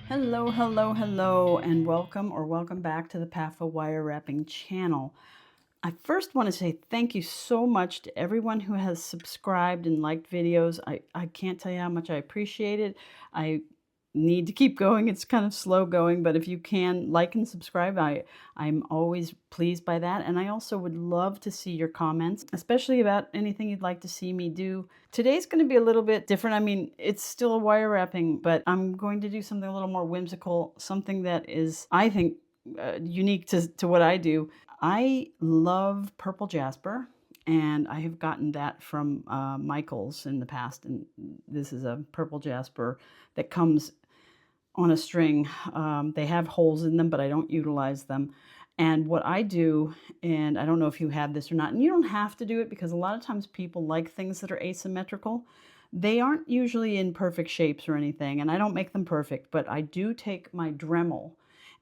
Hello, hello, hello, and welcome back to the PAFA Wire Wrapping Channel. I first want to say thank you so much to everyone who has subscribed and liked videos. I can't tell you how much I appreciate it. I need to keep going. It's kind of slow going, but if you can like and subscribe, I'm always pleased by that. And I also would love to see your comments, especially about anything you'd like to see me do. Today's going to be a little bit different. I mean, it's still a wire wrapping, but I'm going to do something a little more whimsical, something that is, I think, unique to what I do. I love purple Jasper, and I have gotten that from Michael's in the past, and this is a purple Jasper that comes on a string. They have holes in them, but I don't utilize them. And what I do, and I don't know if you have this or not, and you don't have to do it because a lot of times people like things that are asymmetrical. They aren't usually in perfect shapes or anything, and I don't make them perfect, but I do take my Dremel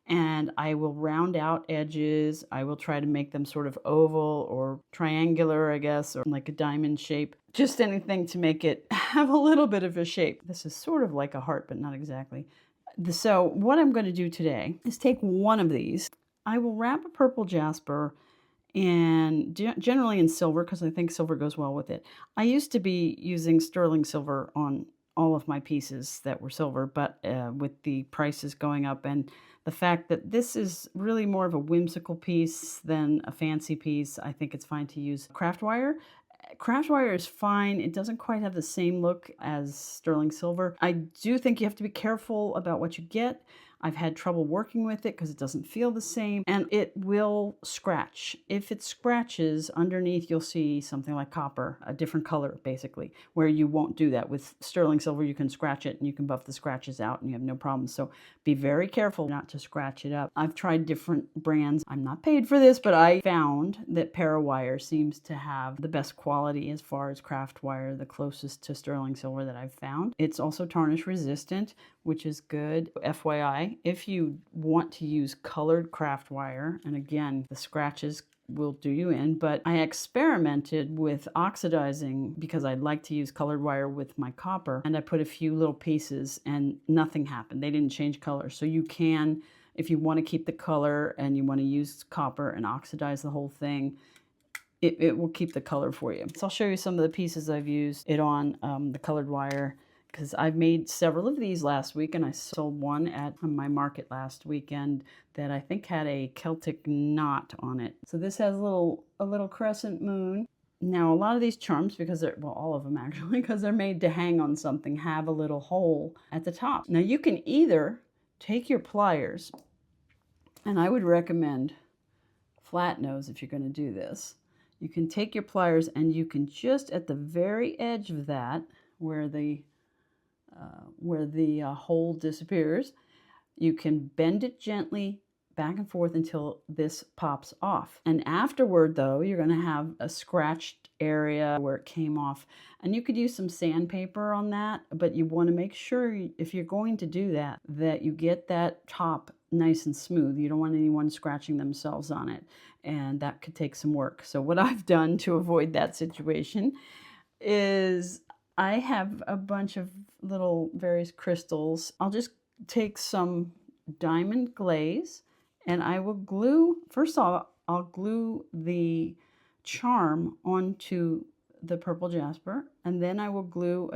and I will round out edges. I will try to make them sort of oval or triangular, I guess, or like a diamond shape. Just anything to make it have a little bit of a shape. This is sort of like a heart, but not exactly. So what I'm going to do today is take one of these. I will wrap a purple Jasper and generally in silver because I think silver goes well with it. I used to be using sterling silver on all of my pieces that were silver, but with the prices going up and the fact that this is really more of a whimsical piece than a fancy piece, I think it's fine to use craft wire. Craft wire is fine. It doesn't quite have the same look as sterling silver. I do think you have to be careful about what you get. I've had trouble working with it because it doesn't feel the same and it will scratch. If it scratches underneath, you'll see something like copper, a different color basically, where you won't do that. With sterling silver, you can scratch it and you can buff the scratches out and you have no problem. So be very careful not to scratch it up. I've tried different brands. I'm not paid for this, but I found that ParaWire seems to have the best quality as far as craft wire, the closest to sterling silver that I've found. It's also tarnish resistant, which is good. FYI, if you want to use colored craft wire, and again, the scratches will do you in, but I experimented with oxidizing because I'd like to use colored wire with my copper, and I put a few little pieces and nothing happened. They didn't change color. So you can, if you want to keep the color and you want to use copper and oxidize the whole thing, it will keep the color for you. So I'll show you some of the pieces I've used it on, the colored wire, because I've made several of these last week, and I sold one at my market last weekend that I think had a Celtic knot on it. So this has a little crescent moon. Now a lot of these charms, because they're, well, all of them actually, because they're made to hang on something, have a little hole at the top. Now you can either take your pliers, and I would recommend flat nose if you're going to do this. You can take your pliers and you can just at the very edge of that, where the hole disappears, you can bend it gently back and forth until this pops off. And afterward, though, you're going to have a scratched area where it came off. And you could use some sandpaper on that, but you want to make sure, if you're going to do that, that you get that top nice and smooth. You don't want anyone scratching themselves on it, and that could take some work. So what I've done to avoid that situation is I have a bunch of little various crystals. I'll just take some diamond glaze and I will glue, first of all, I'll glue the charm onto the purple Jasper, and then I will glue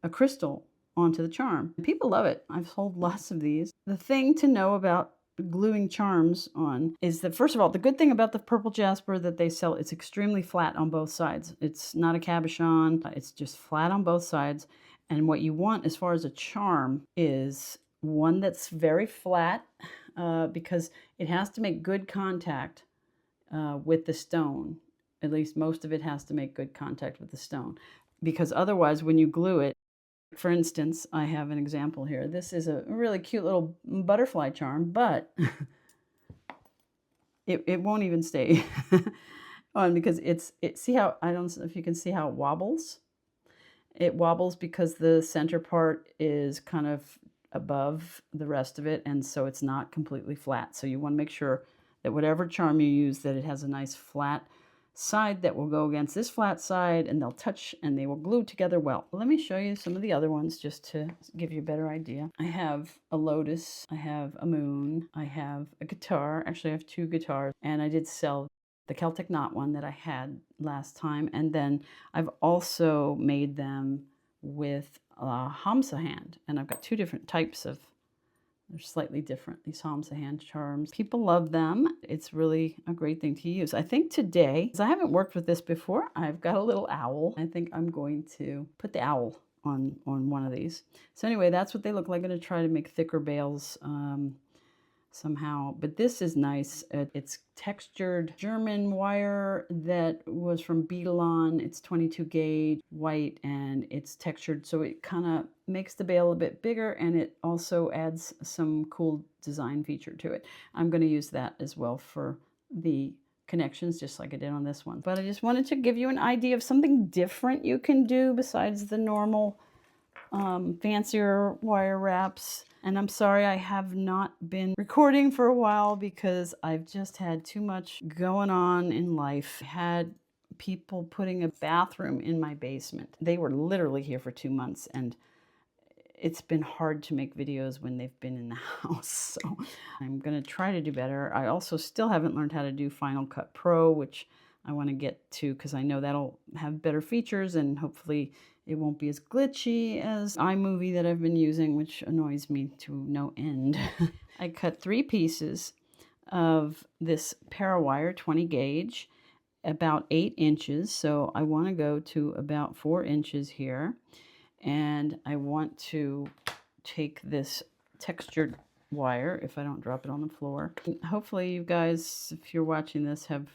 a crystal onto the charm. People love it. I've sold lots of these. The thing to know about gluing charms on is that, first of all, the good thing about the purple Jasper that they sell, it's extremely flat on both sides. It's not a cabochon. It's just flat on both sides. And what you want as far as a charm is one that's very flat, because it has to make good contact with the stone. At least most of it has to make good contact with the stone, because otherwise when you glue it, for instance, I have an example here. This is a really cute little butterfly charm, but it won't even stay on, because see how, I don't know if you can see how it wobbles. It wobbles because the center part is kind of above the rest of it, and so it's not completely flat. So you want to make sure that whatever charm you use, that it has a nice flat side that will go against this flat side, and they'll touch and they will glue together well. Let me show you some of the other ones just to give you a better idea. I have a lotus, I have a moon, I have a guitar. Actually, I have 2 guitars, and I did sell the Celtic knot one that I had last time, and then I've also made them with a Hamsa hand, and I've got 2 different types of. They're slightly different, these Hamsa hand charms. People love them. It's really a great thing to use. I think today, because I haven't worked with this before, I've got a little owl. I think I'm going to put the owl on one of these. So anyway, that's what they look like. I'm going to try to make thicker bales somehow, but this is nice. It's textured German wire that was from Beadalon. It's 22 gauge white, and it's textured, so it kind of makes the bale a bit bigger, and it also adds some cool design feature to it. I'm going to use that as well for the connections, just like I did on this one. But I just wanted to give you an idea of something different you can do besides the normal fancier wire wraps. And I'm sorry I have not been recording for a while because I've just had too much going on in life. I had people putting a bathroom in my basement. They were literally here for 2 months, and it's been hard to make videos when they've been in the house. So I'm going to try to do better. I also still haven't learned how to do Final Cut Pro, which I want to get to because I know that'll have better features, and hopefully it won't be as glitchy as iMovie that I've been using, which annoys me to no end. I cut 3 pieces of this ParaWire 20 gauge, about 8 inches. So I want to go to about 4 inches here. And I want to take this textured wire, if I don't drop it on the floor. Hopefully you guys, if you're watching this, have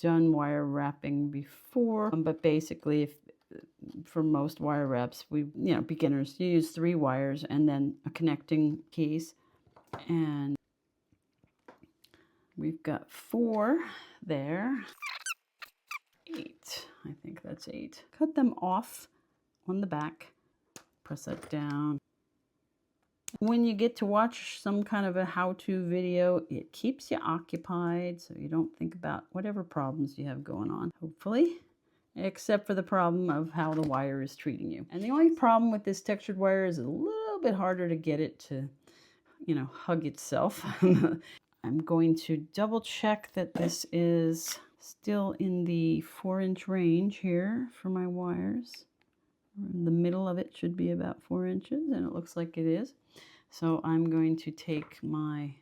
done wire wrapping before. But basically, for most wire wraps, beginners, you use 3 wires and then a connecting piece. And we've got 4 there. 8, I think that's 8. Cut them off on the back. Press that down. When you get to watch some kind of a how-to video, it keeps you occupied so you don't think about whatever problems you have going on, hopefully. Except for the problem of how the wire is treating you. And the only problem with this textured wire is a little bit harder to get it to, hug itself. I'm going to double check that this is still in the 4-inch range here for my wires. The middle of it should be about 4 inches, and it looks like it is. So I'm going to take my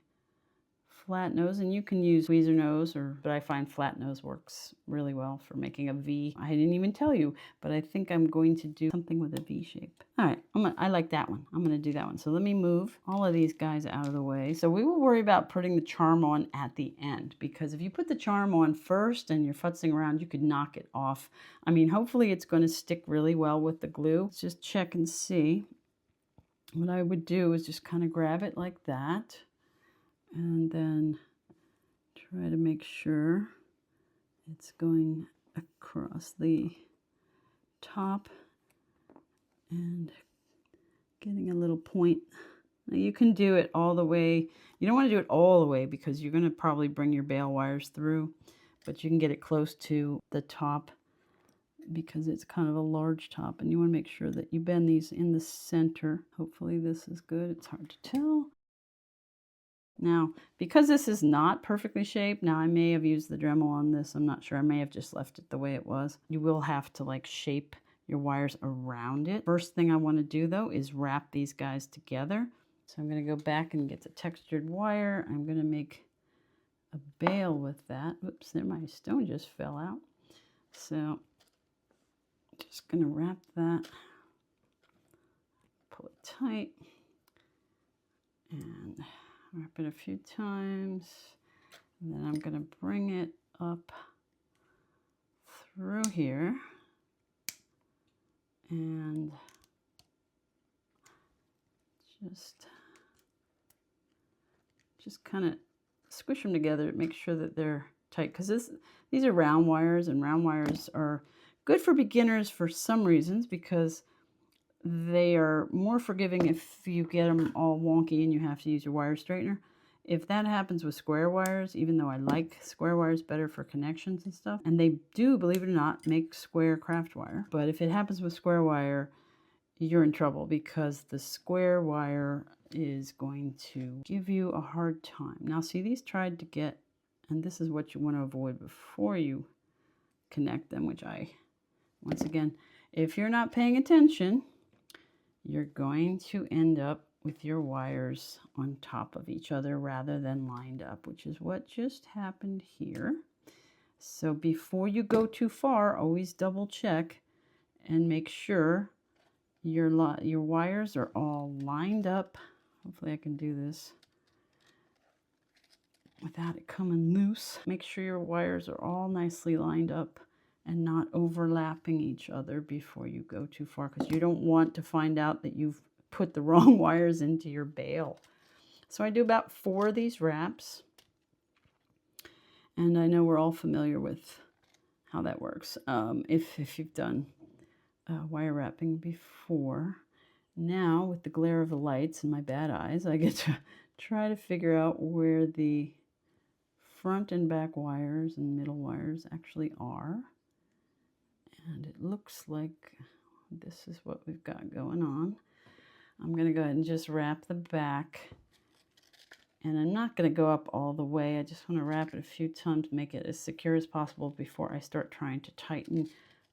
flat nose, and you can use tweezer nose, but I find flat nose works really well for making a V. I didn't even tell you, but I think I'm going to do something with a V shape. All right, I like that one. I'm going to do that one. So let me move all of these guys out of the way. So we will worry about putting the charm on at the end, because if you put the charm on first and you're futzing around, you could knock it off. I mean, hopefully it's going to stick really well with the glue. Let's just check and see. What I would do is just kind of grab it like that, and then try to make sure it's going across the top and getting a little point. Now you can do it all the way. You don't want to do it all the way because you're going to probably bring your bale wires through, but you can get it close to the top because it's kind of a large top, and you want to make sure that you bend these in the center. Hopefully this is good. It's hard to tell. Now, because this is not perfectly shaped, now I may have used the Dremel on this. I'm not sure. I may have just left it the way it was. You will have to shape your wires around it. First thing I want to do though is wrap these guys together. So I'm going to go back and get the textured wire. I'm going to make a bale with that. Oops, there, my stone just fell out. So just going to wrap that, pull it tight, and wrap it a few times, and then I'm going to bring it up through here and just kind of squish them together to make sure that they're tight, because these are round wires, and round wires are good for beginners for some reasons, because they are more forgiving if you get them all wonky and you have to use your wire straightener. If that happens with square wires, even though I like square wires better for connections and stuff, and they do, believe it or not, make square craft wire, but if it happens with square wire, you're in trouble because the square wire is going to give you a hard time. Now see, these tried to get, and this is what you want to avoid before you connect them, which once again, if you're not paying attention, you're going to end up with your wires on top of each other rather than lined up, which is what just happened here. So before you go too far, always double check and make sure your wires are all lined up. Hopefully I can do this without it coming loose. Make sure your wires are all nicely lined up and not overlapping each other before you go too far, because you don't want to find out that you've put the wrong wires into your bail. So I do about 4 of these wraps, and I know we're all familiar with how that works if you've done wire wrapping before. Now with the glare of the lights and my bad eyes, I get to try to figure out where the front and back wires and middle wires actually are. And it looks like this is what we've got going on. I'm going to go ahead and just wrap the back. And I'm not going to go up all the way. I just want to wrap it a few times to make it as secure as possible before I start trying to tighten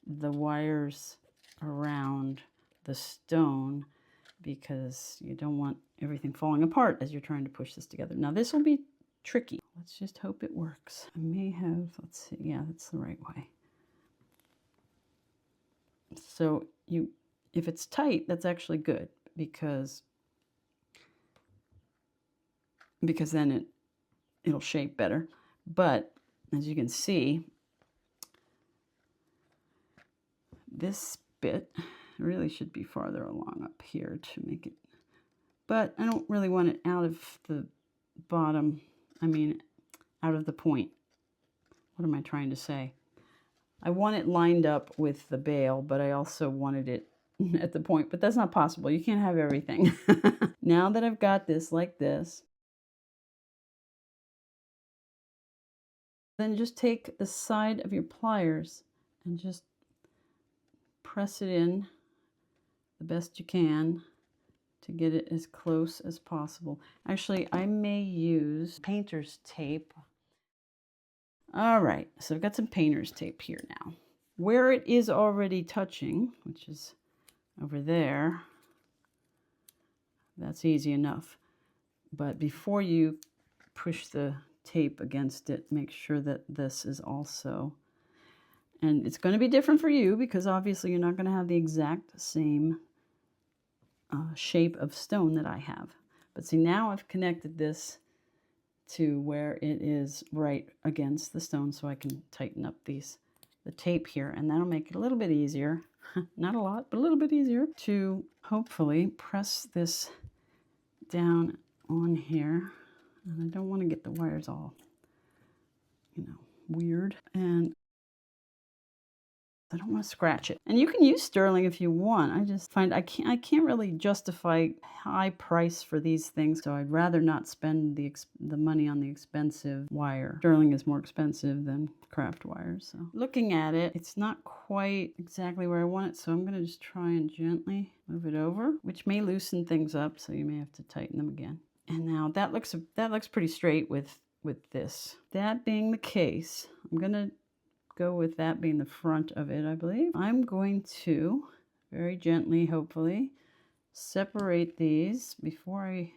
the wires around the stone, because you don't want everything falling apart as you're trying to push this together. Now this will be tricky. Let's just hope it works. I may have, let's see, yeah, that's the right way. So if it's tight, that's actually good, because then it'll shape better. But as you can see, this bit really should be farther along up here to make it, but I don't really want it out of the bottom, out of the point. What am I trying to say? I want it lined up with the bail, but I also wanted it at the point, but that's not possible. You can't have everything. Now that I've got this like this, then just take the side of your pliers and just press it in the best you can to get it as close as possible. Actually, I may use painter's tape. All right, so I've got some painter's tape here now. Where it is already touching, which is over there, that's easy enough. But before you push the tape against it, make sure that this is also, and it's going to be different for you because obviously you're not going to have the exact same shape of stone that I have. But see, now I've connected this to where it is right against the stone, so I can tighten up the tape here, and that'll make it a little bit easier, not a lot, but a little bit easier to hopefully press this down on here. And I don't want to get the wires all, weird, and I don't want to scratch it. And you can use sterling if you want. I just find I can't really justify high price for these things, so I'd rather not spend the money on the expensive wire. Sterling is more expensive than craft wire. So looking at it, it's not quite exactly where I want it, so I'm going to just try and gently move it over, which may loosen things up, so you may have to tighten them again. And now that looks pretty straight with this. That being the case, I'm going to go with that being the front of it, I believe. I'm going to very gently, hopefully, separate these before I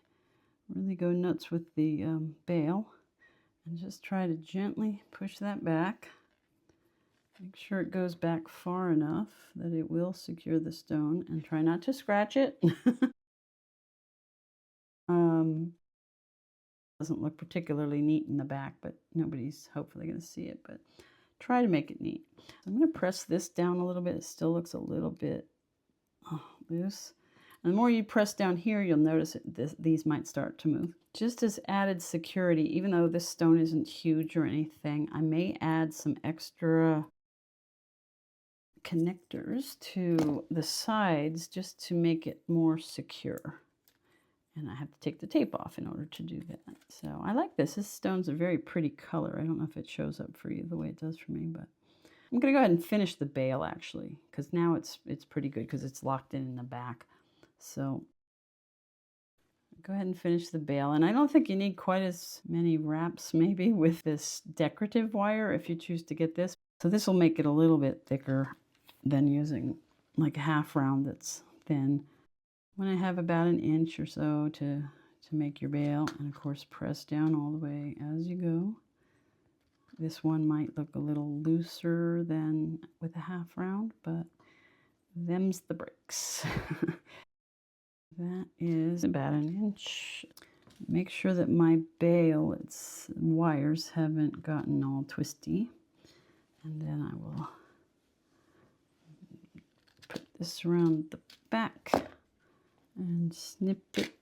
really go nuts with the bail, and just try to gently push that back. Make sure it goes back far enough that it will secure the stone, and try not to scratch it. Doesn't look particularly neat in the back, but nobody's hopefully going to see it, but try to make it neat. I'm going to press this down a little bit. It still looks a little bit loose. And the more you press down here, you'll notice these might start to move. Just as added security, even though this stone isn't huge or anything, I may add some extra connectors to the sides just to make it more secure. And I have to take the tape off in order to do that. So I like this. This stone's a very pretty color. I don't know if it shows up for you the way it does for me, but I'm going to go ahead and finish the bail actually, because now it's pretty good because it's locked in the back. So go ahead and finish the bail. And I don't think you need quite as many wraps maybe with this decorative wire if you choose to get this. So this will make it a little bit thicker than using like a half round that's thin. When I have about an inch or so to make your bail, and of course press down all the way as you go. This one might look a little looser than with a half round, but them's the breaks. That is about an inch. Make sure that my bail, its wires haven't gotten all twisty. And then I will put this around the back and snip it.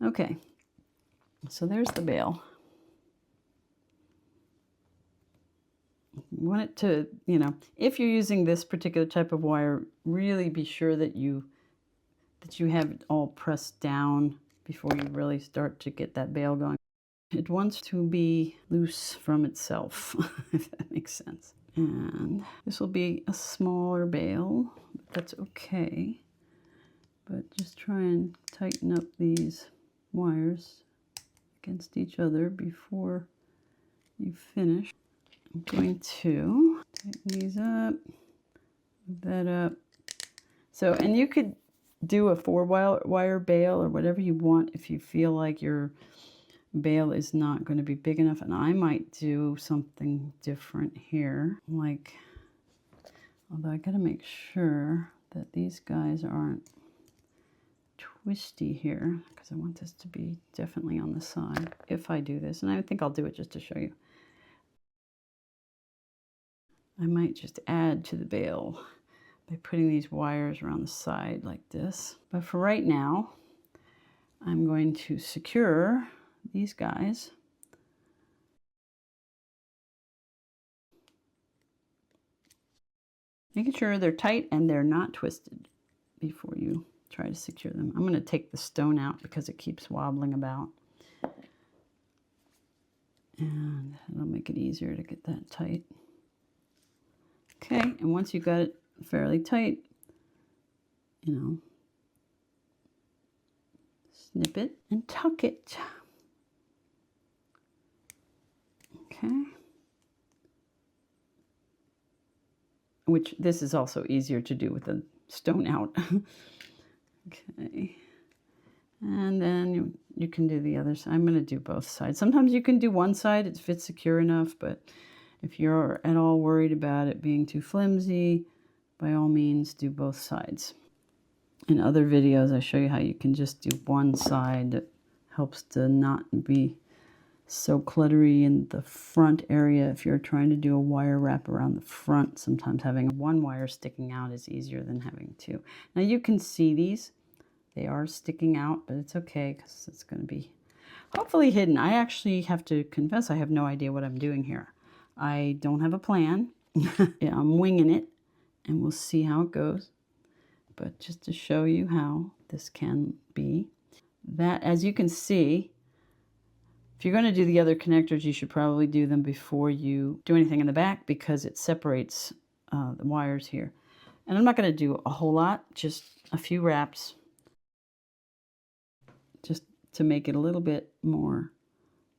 Okay, so there's the bail. You want it to, you know, if you're using this particular type of wire, really be sure that you have it all pressed down before you really start to get that bail going. It wants to be loose from itself, if that makes sense. And this will be a smaller bail, but that's okay. But just try and tighten up these wires against each other before you finish. I'm going to tighten these up, move that up. So, and you could do a 4-wire bail or whatever you want if you feel like your bail is not going to be big enough. And I might do something different here, like, although I got to make sure that these guys aren't twisty here, because I want this to be definitely on the side if I do this. And I think I'll do it just to show you. I might just add to the bail by putting these wires around the side like this. But for right now, I'm going to secure these guys. Making sure they're tight and they're not twisted before you try to secure them. I'm going to take the stone out because it keeps wobbling about. And it'll make it easier to get that tight. Okay, and once you've got it fairly tight, you know, snip it and tuck it. Okay. Which this is also easier to do with the stone out. Okay. And then you can do the other side. I'm going to do both sides. Sometimes you can do one side if it's secure enough, but if you're at all worried about it being too flimsy, by all means do both sides. In other videos, I show you how you can just do one side. That helps to not be so cluttery in the front area. If you're trying to do a wire wrap around the front, sometimes having one wire sticking out is easier than having two. Now you can see these. They are sticking out, but it's okay because it's going to be hopefully hidden. I actually have to confess I have no idea what I'm doing here. I don't have a plan. Yeah, I'm winging it, and we'll see how it goes. But just to show you how this can be. That, as you can see, if you're going to do the other connectors, you should probably do them before you do anything in the back because it separates the wires here. And I'm not going to do a whole lot, just a few wraps, just to make it a little bit more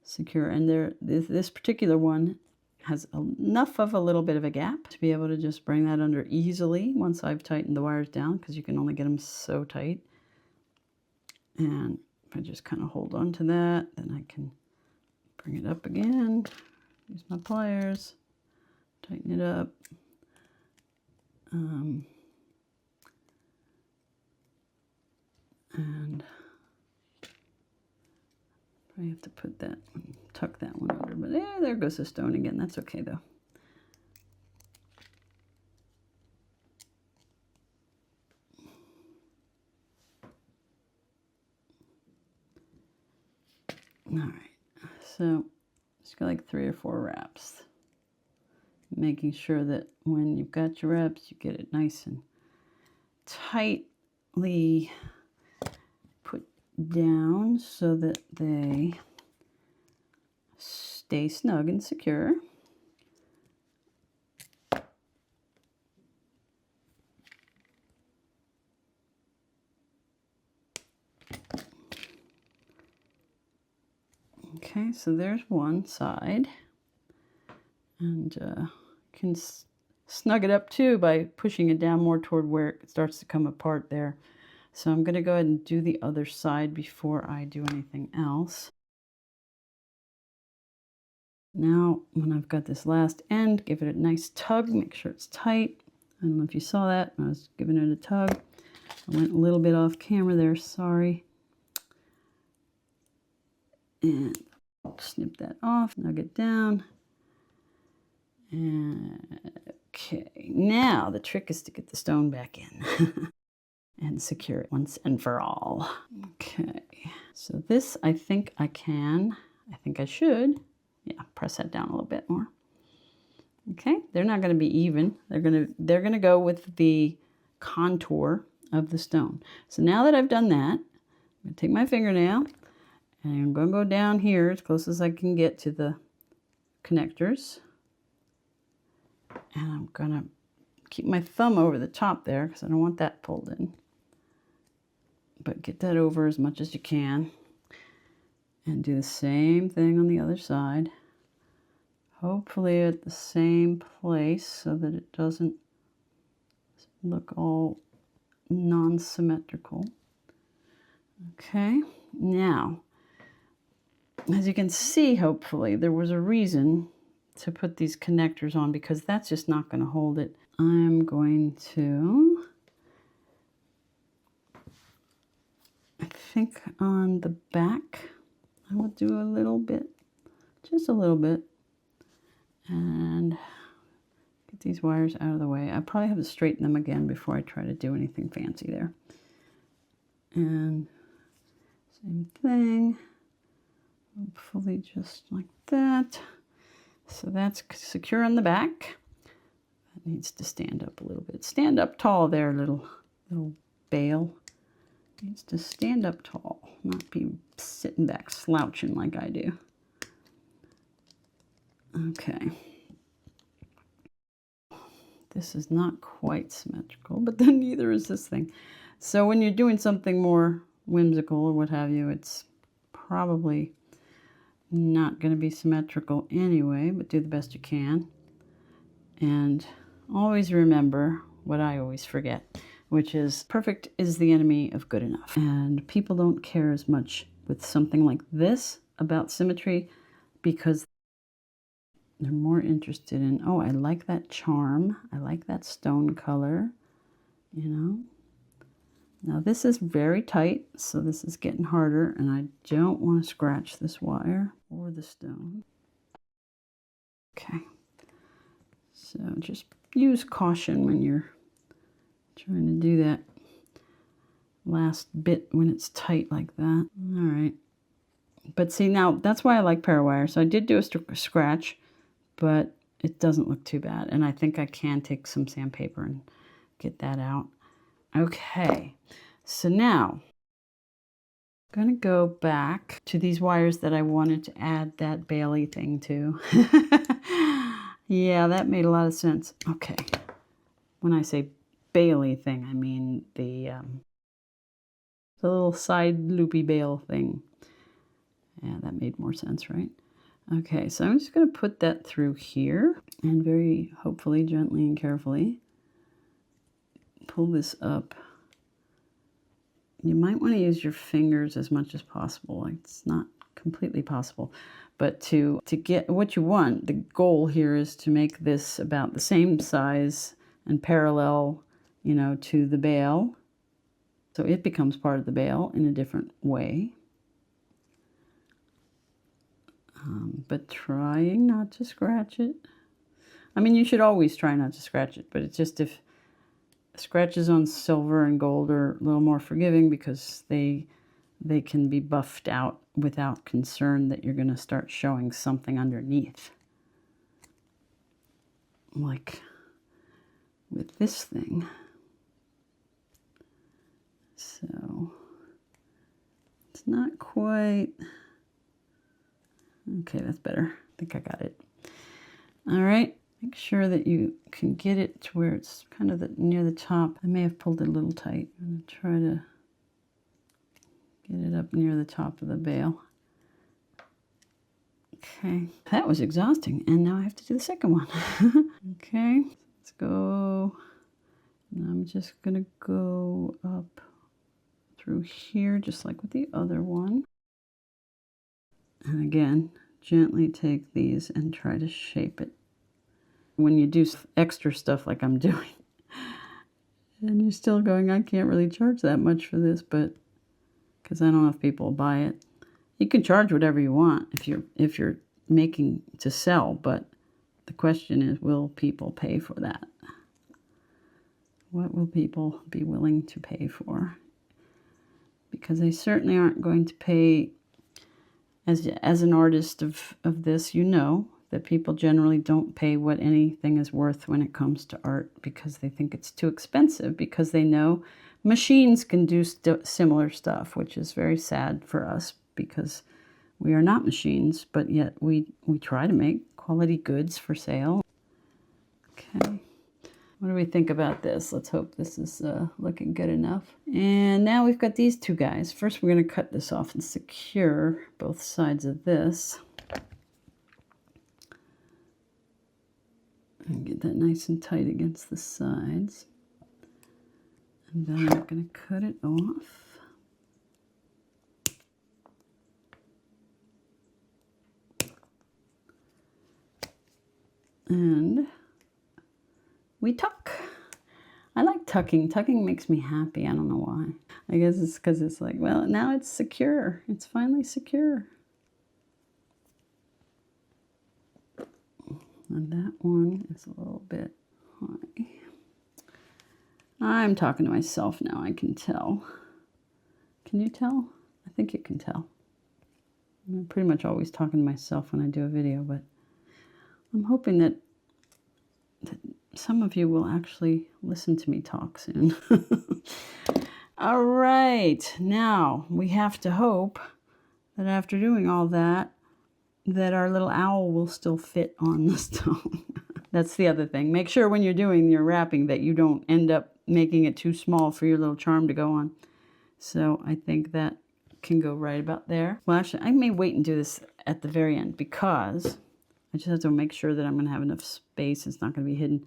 secure. And this particular one has enough of a little bit of a gap to be able to just bring that under easily once I've tightened the wires down, because you can only get them so tight. And if I just kind of hold on to that, then I can bring it up again, use my pliers, tighten it up. And I have to put that, tuck that one under, but yeah, there goes the stone again. That's okay though. All right, so just got like 3 or 4 wraps. Making sure that when you've got your wraps, you get it nice and tight gently put down so that they stay snug and secure. Okay, so there's one side, and can snug it up too by pushing it down more toward where it starts to come apart there. So I'm going to go ahead and do the other side before I do anything else. Now, when I've got this last end, give it a nice tug, make sure it's tight. I don't know if you saw that, I was giving it a tug. I went a little bit off camera there, sorry. And I'll snip that off, snug it down. And okay, now the trick is to get the stone back in and secure it once and for all. Okay, so this I think I should. Yeah, press that down a little bit more. Okay, they're not going to be even. They're going to go with the contour of the stone. So now that I've done that, I'm going to take my fingernail and I'm going to go down here as close as I can get to the connectors. And I'm going to keep my thumb over the top there because I don't want that pulled in. But get that over as much as you can. And do the same thing on the other side. Hopefully at the same place so that it doesn't look all non-symmetrical. Okay, now, as you can see, hopefully, there was a reason to put these connectors on because that's just not going to hold it. I'm going to, I think on the back, I will do a little bit, just a little bit, and get these wires out of the way. I probably have to straighten them again before I try to do anything fancy there. And same thing, hopefully just like that. So that's secure on the back. That needs to stand up a little bit. Stand up tall there, little bale. Needs to stand up tall, not be sitting back slouching like I do. Okay. This is not quite symmetrical, but then neither is this thing. So when you're doing something more whimsical or what have you, it's probably not going to be symmetrical anyway, but do the best you can. And always remember what I always forget, which is perfect is the enemy of good enough. And people don't care as much with something like this about symmetry because they're more interested in, oh, I like that charm. I like that stone color, you know. Now this is very tight, so this is getting harder, and I don't want to scratch this wire or the stone. Okay, so just use caution when you're trying to do that last bit when it's tight like that. All right, but see, now that's why I like ParaWire. So I did do a scratch, but it doesn't look too bad, and I think I can take some sandpaper and get that out. Okay, so now I'm going to go back to these wires that I wanted to add that Bailey thing to. Yeah, that made a lot of sense. Okay, when I say Bailey thing, I mean the little side loopy bail thing. Yeah, that made more sense, right? Okay, so I'm just going to put that through here and very hopefully gently and carefully pull this up. You might want to use your fingers as much as possible. It's not completely possible, but to get what you want, the goal here is to make this about the same size and parallel, you know, to the bail. So it becomes part of the bail in a different way. But trying not to scratch it. I mean, you should always try not to scratch it, but it's just if scratches on silver and gold are a little more forgiving because they can be buffed out without concern that you're going to start showing something underneath. Like with this thing. not quite. Okay, that's better. I think I got it. All right, make sure that you can get it to where it's kind of near the top. I may have pulled it a little tight. I'm going to try to get it up near the top of the bale. Okay, that was exhausting, and now I have to do the second one. Okay, let's go. And I'm just going to go up through here, just like with the other one. And again, gently take these and try to shape it. When you do extra stuff like I'm doing, and you're still going, I can't really charge that much for this, but because I don't know if people will buy it. You can charge whatever you want if you're making to sell, but the question is, will people pay for that? What will people be willing to pay for? Because they certainly aren't going to pay, as an artist of this, you know that people generally don't pay what anything is worth when it comes to art because they think it's too expensive, because they know machines can do similar stuff, which is very sad for us because we are not machines, but yet we try to make quality goods for sale. Okay. What do we think about this? Let's hope this is looking good enough. And now we've got these two guys. First, we're going to cut this off and secure both sides of this. And get that nice and tight against the sides. And then I'm going to cut it off. And we tuck. I like tucking. Tucking makes me happy. I don't know why. I guess it's because it's like, well, now it's secure. It's finally secure. And that one is a little bit high. I'm talking to myself now, I can tell. Can you tell? I think you can tell. I'm pretty much always talking to myself when I do a video, but I'm hoping that some of you will actually listen to me talk soon. All right, now we have to hope that after doing all that, that our little owl will still fit on the stone. That's the other thing. Make sure when you're doing your wrapping that you don't end up making it too small for your little charm to go on. So I think that can go right about there. Well, actually, I may wait and do this at the very end because I just have to make sure that I'm going to have enough space. It's not going to be hidden.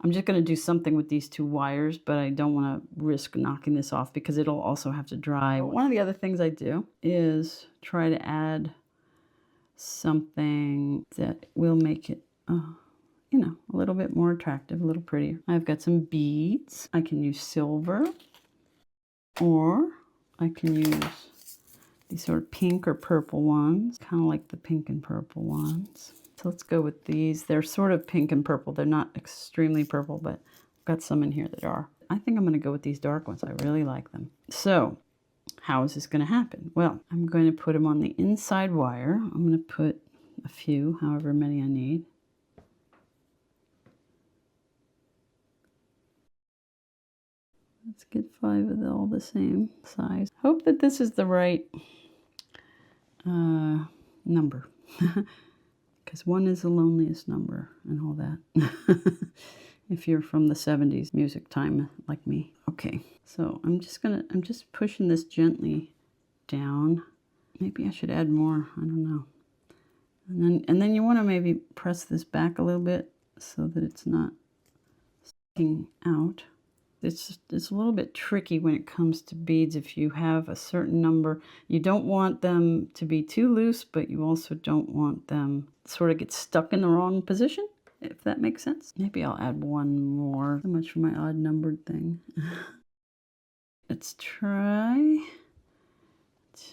I'm just going to do something with these two wires, but I don't want to risk knocking this off because it'll also have to dry. One of the other things I do is try to add something that will make it, you know, a little bit more attractive, a little prettier. I've got some beads. I can use silver, or I can use these sort of pink or purple ones, kind of like the pink and purple ones. So let's go with these. They're sort of pink and purple. They're not extremely purple, but I've got some in here that are. I think I'm going to go with these dark ones. I really like them. So how is this going to happen? Well, I'm going to put them on the inside wire. I'm going to put a few, however many I need. Let's get 5 of all the same size. Hope that this is the right number. Because 1 is the loneliest number and all that. If you're from the 70s music time like me. Okay, so I'm just pushing this gently down. Maybe I should add more, I don't know. And then you want to maybe press this back a little bit so that it's not sticking out. It's a little bit tricky when it comes to beads. If you have a certain number, you don't want them to be too loose, but you also don't want them sort of get stuck in the wrong position, if that makes sense. Maybe I'll add one more. So much for my odd numbered thing. Let's try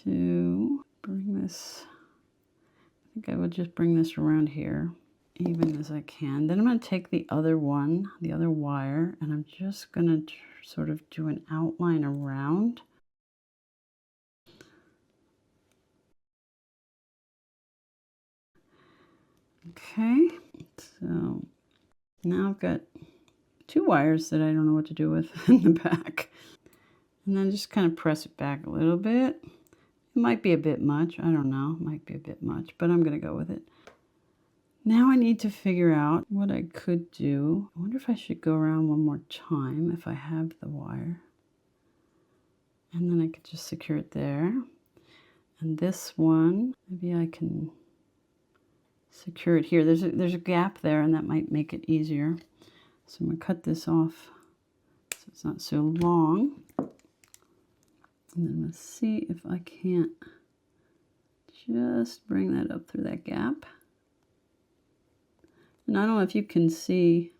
to bring this, I think I would just bring this around here, even as I can. Then I'm going to take the other one, the other wire, and I'm just going to sort of do an outline around. Okay, so now I've got 2 wires that I don't know what to do with in the back. And then just kind of press it back a little bit. It might be a bit much. I don't know. It might be a bit much, but I'm going to go with it. Now I need to figure out what I could do. I wonder if I should go around one more time if I have the wire. And then I could just secure it there. And this one, maybe I can secure it here. There's a gap there, and that might make it easier. So I'm going to cut this off so it's not so long. And then let's see if I can't just bring that up through that gap. And I don't know if you can see.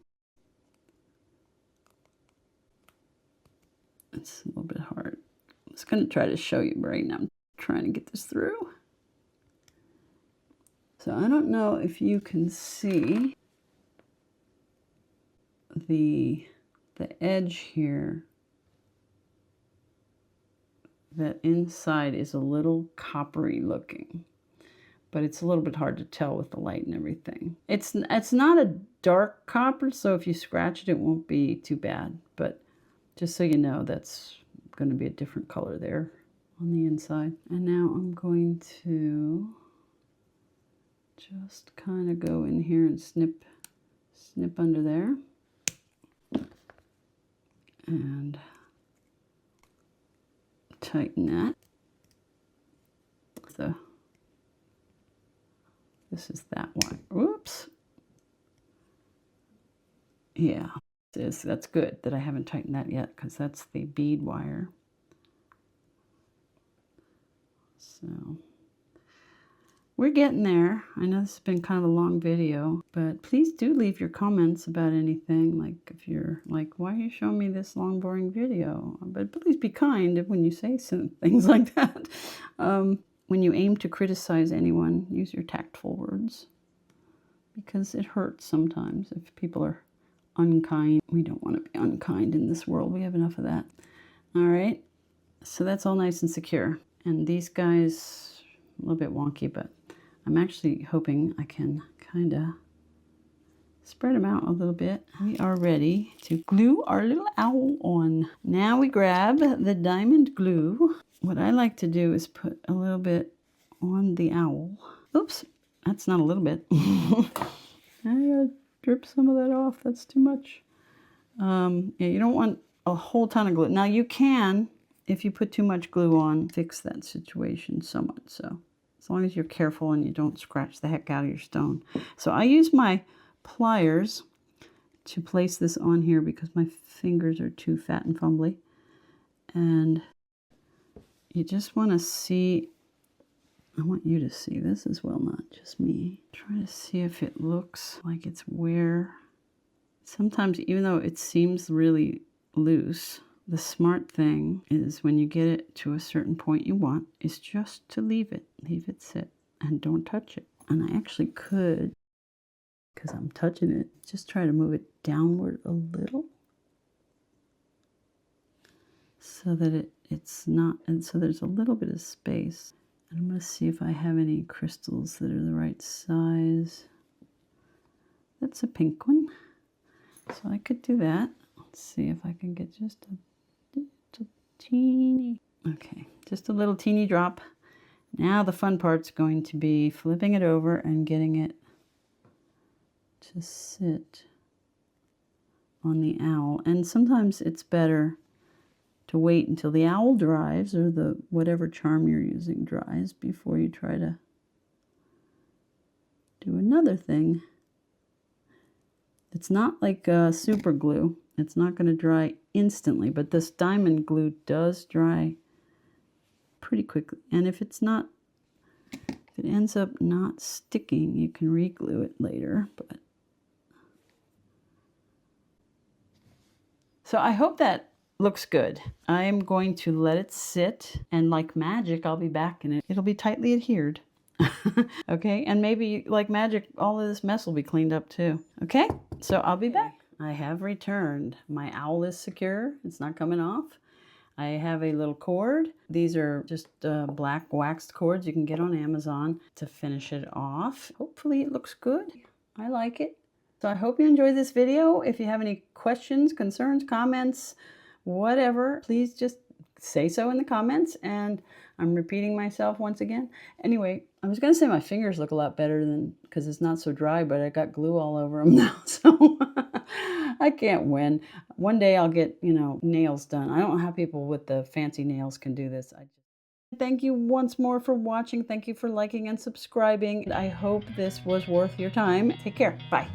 It's a little bit hard. I'm just going to try to show you right now. I'm trying to get this through. So I don't know if you can see the edge here. That inside is a little coppery looking, but it's a little bit hard to tell with the light and everything. It's not a dark copper, so if you scratch it, it won't be too bad. But just so you know, that's going to be a different color there on the inside. And now I'm going to just kind of go in here and snip under there. And tighten that. So this is that one. Oops. Yeah, that's good that I haven't tightened that yet, because that's the bead wire. So we're getting there. I know this has been kind of a long video, but please do leave your comments about anything. Like if you're like, why are you showing me this long, boring video? But please be kind when you say some things like that. When you aim to criticize anyone, use your tactful words, because it hurts sometimes if people are unkind. We don't want to be unkind in this world. We have enough of that. All right. So that's all nice and secure. And these guys, a little bit wonky, but I'm actually hoping I can kind of spread them out a little bit. We are ready to glue our little owl on. Now we grab the diamond glue. What I like to do is put a little bit on the owl. Oops, that's not a little bit. I gotta drip some of that off. That's too much. Yeah, you don't want a whole ton of glue. Now you can, if you put too much glue on, fix that situation somewhat. So as long as you're careful and you don't scratch the heck out of your stone. So I use my pliers to place this on here because my fingers are too fat and fumbly. And you just want to see, I want you to see this as well, not just me. Try to see if it looks like it's where, sometimes even though it seems really loose, the smart thing is when you get it to a certain point you want, is just to leave it sit, and don't touch it. And I actually could, because I'm touching it, just try to move it downward a little so that it's not, and so there's a little bit of space. And I'm going to see if I have any crystals that are the right size. That's a pink one, so I could do that. Let's see if I can get just a teeny, okay, just a little teeny drop. Now the fun part's going to be flipping it over and getting it to sit on the owl. And sometimes it's better to wait until the owl dries, or the whatever charm you're using dries, before you try to do another thing. It's not like super glue. It's not going to dry instantly, but this diamond glue does dry pretty quickly. And if it ends up not sticking, you can re-glue it later. But so I hope that looks good. I'm going to let it sit, and like magic, I'll be back in it. It'll be tightly adhered. Okay, and maybe like magic, all of this mess will be cleaned up too. Okay, so I'll be back. I have returned. My owl is secure. It's not coming off. I have a little cord. These are just black waxed cords you can get on Amazon to finish it off. Hopefully it looks good. I like it. So I hope you enjoyed this video. If you have any questions, concerns, comments, whatever, please just say so in the comments. And I'm repeating myself once again. Anyway, I was going to say my fingers look a lot better than, because it's not so dry, but I got glue all over them now. So I can't win. One day I'll get, nails done. I don't know how people with the fancy nails can do this. Thank you once more for watching. Thank you for liking and subscribing. I hope this was worth your time. Take care. Bye.